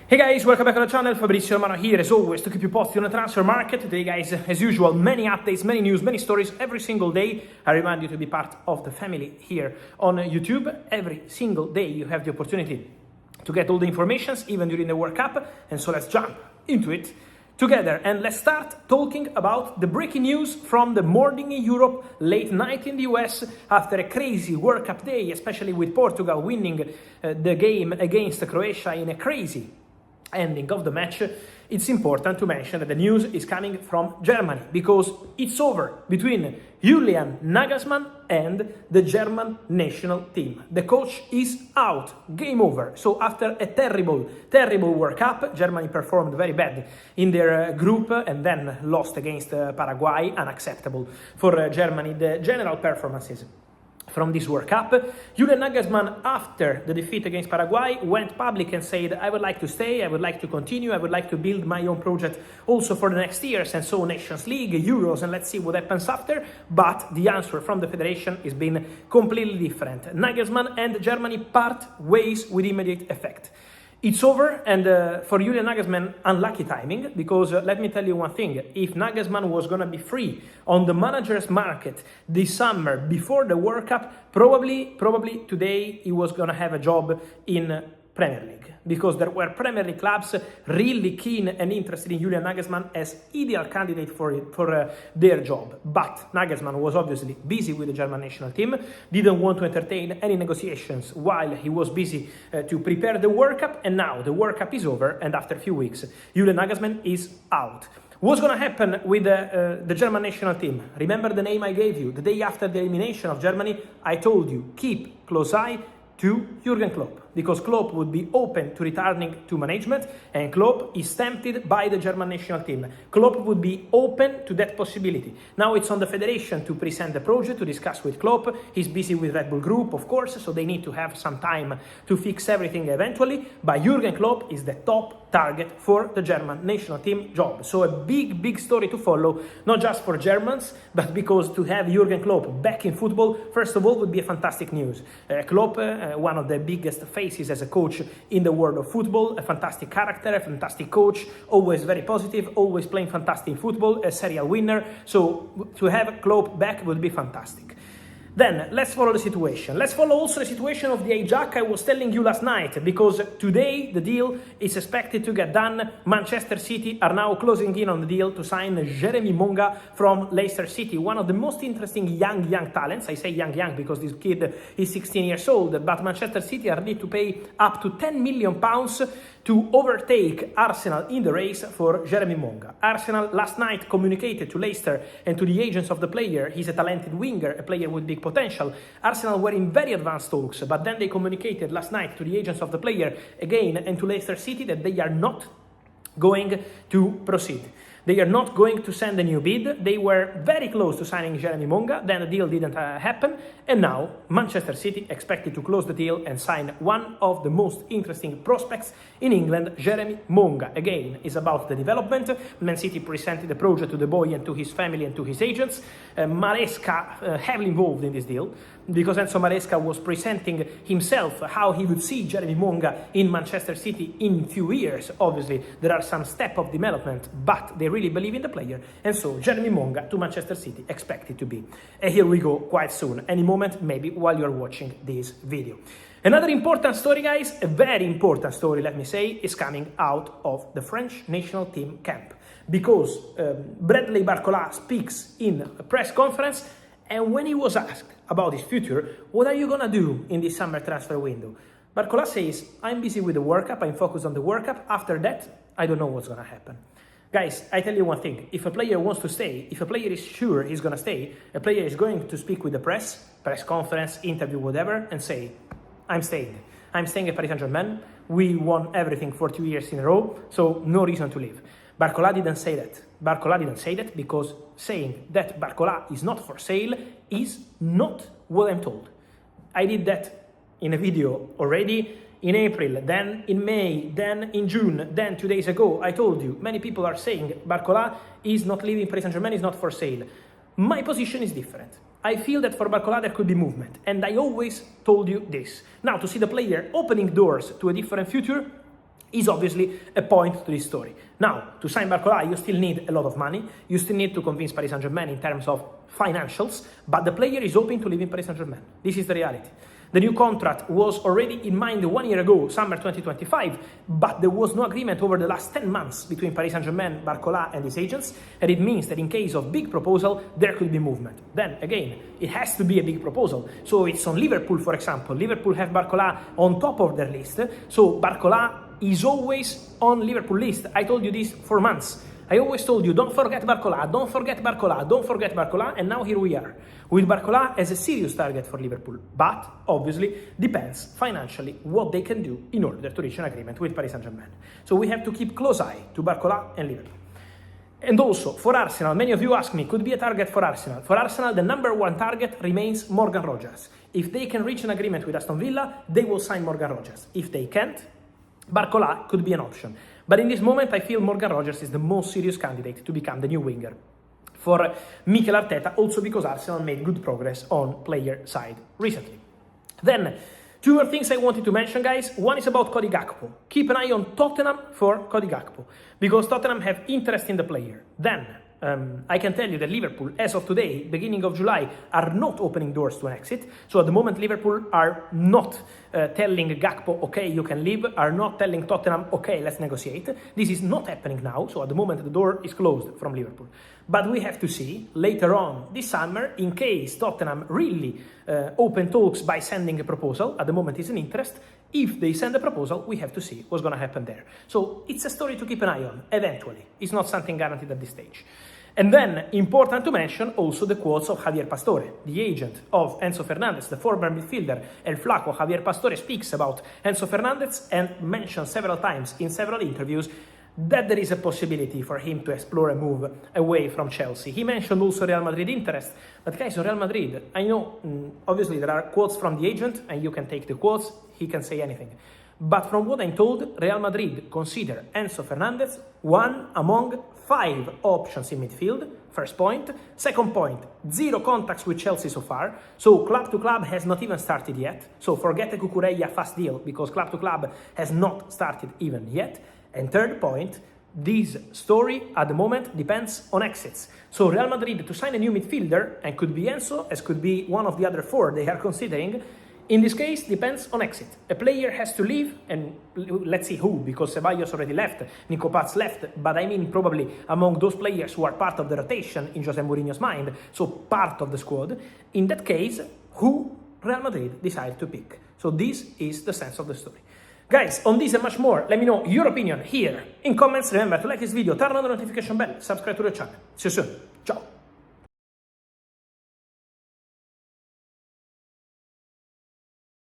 Hey guys, welcome back on the channel. Fabrizio Romano here as always to keep you posted on the transfer market. Today guys, as usual, many updates, many news, many stories every single day. I remind you to be part of the family here on YouTube. Every single day you have the opportunity to get all the informations, even during the World Cup. And so let's jump into it together and let's start talking about the breaking news from the morning in Europe, late night in the US, after a crazy World Cup day, especially with Portugal winning the game against Croatia in a crazy ending of the match. It's important to mention that the news is coming from Germany because it's over between Julian Nagelsmann and the German national team. The coach is out, game over. So after a terrible World Cup, Germany performed very bad in their group and then lost against Paraguay. Unacceptable for Germany, the general performances from this World Cup. Julian Nagelsmann, after the defeat against Paraguay, went public and said, I would like to stay, I would like to continue, I would like to build my own project also for the next years, and so Nations League, Euros, and let's see what happens after. But the answer from the federation has been completely different. Nagelsmann and Germany part ways with immediate effect. It's over, and for Julian Nagelsmann, unlucky timing, because let me tell you one thing. If Nagelsmann was going to be free on the manager's market this summer before the World Cup, probably today he was going to have a job in Premier League, because there were Premier League clubs really keen and interested in Julian Nagelsmann as ideal candidate for their job. But Nagelsmann was obviously busy with the German national team, didn't want to entertain any negotiations while he was busy to prepare the World Cup, and now the World Cup is over, and after a few weeks, Julian Nagelsmann is out. What's going to happen with the German national team? Remember the name I gave you? The day after the elimination of Germany, I told you, keep close eye to Jurgen Klopp, because Klopp would be open to returning to management, and Klopp is tempted by the German national team. Klopp would be open to that possibility. Now it's on the federation to present the project, to discuss with Klopp. He's busy with Red Bull Group, of course, so they need to have some time to fix everything eventually, but Jurgen Klopp is the top target for the German national team job. So a big story to follow, not just for Germans, but because to have Jurgen Klopp back in football, first of all, would be a fantastic news. Klopp, one of the biggest faces as a coach in the world of football, a fantastic character, a fantastic coach, always very positive, always playing fantastic football, a serial winner. So to have Klopp back would be fantastic. Then, let's follow the situation. Let's follow also the situation of the Hijack I was telling you last night, because today the deal is expected to get done. Manchester City are now closing in on the deal to sign Jeremy Monga from Leicester City, one of the most interesting young talents. I say young because this kid is 16 years old, but Manchester City are ready to pay up to £10 million to overtake Arsenal in the race for Jeremy Monga. Arsenal last night communicated to Leicester and to the agents of the player. He's a talented winger, a player with big potential. Arsenal were in very advanced talks, but then they communicated last night to the agents of the player again and to Leicester City that they are not going to proceed. They are not going to send a new bid. They were very close to signing Jeremy Monga, then the deal didn't happen, and now Manchester City expected to close the deal and sign one of the most interesting prospects in England, Jeremy Monga. Again, it's about the development. Man City presented the project to the boy and to his family and to his agents. Maresca heavily involved in this deal, because Enzo Maresca was presenting himself how he would see Jeremy Monga in Manchester City in few years. Obviously, there are some steps of development, but they really believe in the player, and so Jeremy Monga to Manchester City expected to be. And here we go quite soon, any moment, maybe while you're watching this video. Another important story, guys, a very important story, let me say, is coming out of the French national team camp, because Bradley Barcola speaks in a press conference, and when he was asked about his future, what are you gonna do in this summer transfer window? Barcola says, I'm busy with the World Cup, I'm focused on the World Cup, after that, I don't know what's gonna happen. Guys, I tell you one thing, if a player wants to stay, if a player is sure he's gonna stay, a player is going to speak with the press conference, interview, whatever, and say, I'm staying. I'm staying at Paris Saint-Germain, we won everything for 2 years in a row, so no reason to leave. Barcola didn't say that. Barcola didn't say that because saying that Barcola is not for sale is not what I'm told. I did that in a video already in April, then in May, then in June, then 2 days ago. I told you, many people are saying Barcola is not leaving Paris Saint-Germain, is not for sale. My position is different. I feel that for Barcola there could be movement, and I always told you this. Now, to see the player opening doors to a different future, is obviously a point to this story. Now, to sign Barcola, you still need a lot of money. You still need to convince Paris Saint-Germain in terms of financials, but the player is hoping to live in Paris Saint-Germain. This is the reality. The new contract was already in mind 1 year ago, summer 2025, but there was no agreement over the last 10 months between Paris Saint-Germain, Barcola and his agents, and it means that in case of big proposal, there could be movement. Then, again, it has to be a big proposal. So it's on Liverpool, for example. Liverpool have Barcola on top of their list, so Barcola is always on Liverpool list. I told you this for months. I always told you, don't forget Barcola, don't forget Barcola, don't forget Barcola, and now here we are, with Barcola as a serious target for Liverpool. But, obviously, depends financially what they can do in order to reach an agreement with Paris Saint-Germain. So we have to keep close eye to Barcola and Liverpool. And also, for Arsenal, many of you ask me, could be a target for Arsenal. For Arsenal, the number one target remains Morgan Rogers. If they can reach an agreement with Aston Villa, they will sign Morgan Rogers. If they can't, Barcola could be an option. But in this moment, I feel Morgan Rogers is the most serious candidate to become the new winger for Mikel Arteta, also because Arsenal made good progress on player side recently. Then, two more things I wanted to mention, guys. One is about Cody Gakpo. Keep an eye on Tottenham for Cody Gakpo, because Tottenham have interest in the player. Then, I can tell you that Liverpool, as of today, beginning of July, are not opening doors to an exit. So at the moment, Liverpool are not telling Gakpo, okay, you can leave, are not telling Tottenham, okay, let's negotiate. This is not happening now. So at the moment, the door is closed from Liverpool. But we have to see later on this summer, in case Tottenham really open talks by sending a proposal. At the moment, it's an interest. If they send a proposal, we have to see what's going to happen there. So it's a story to keep an eye on, eventually. It's not something guaranteed at this stage. And then, important to mention also the quotes of Javier Pastore, the agent of Enzo Fernandez, the former midfielder, El Flaco. Javier Pastore speaks about Enzo Fernandez and mentions several times in several interviews that there is a possibility for him to explore a move away from Chelsea. He mentioned also Real Madrid interest, but guys, on Real Madrid, I know, obviously there are quotes from the agent, and you can take the quotes, he can say anything. But from what I'm told, Real Madrid consider Enzo Fernandez one among 5 options in midfield, first point. Second point, 0 contacts with Chelsea so far, so club to club has not even started yet. So forget the Cucurella fast deal, because club to club has not started even yet. And third point, this story at the moment depends on exits. So Real Madrid to sign a new midfielder, and could be Enzo, as could be one of the other 4 they are considering, in this case, depends on exit. A player has to leave, and let's see who, because Ceballos already left, Nico Paz left, but I mean probably among those players who are part of the rotation in Jose Mourinho's mind, so part of the squad. In that case, who Real Madrid decide to pick. So this is the sense of the story. Guys, on this and much more, let me know your opinion here in comments. Remember to like this video, turn on the notification bell, subscribe to the channel. See you soon. Ciao.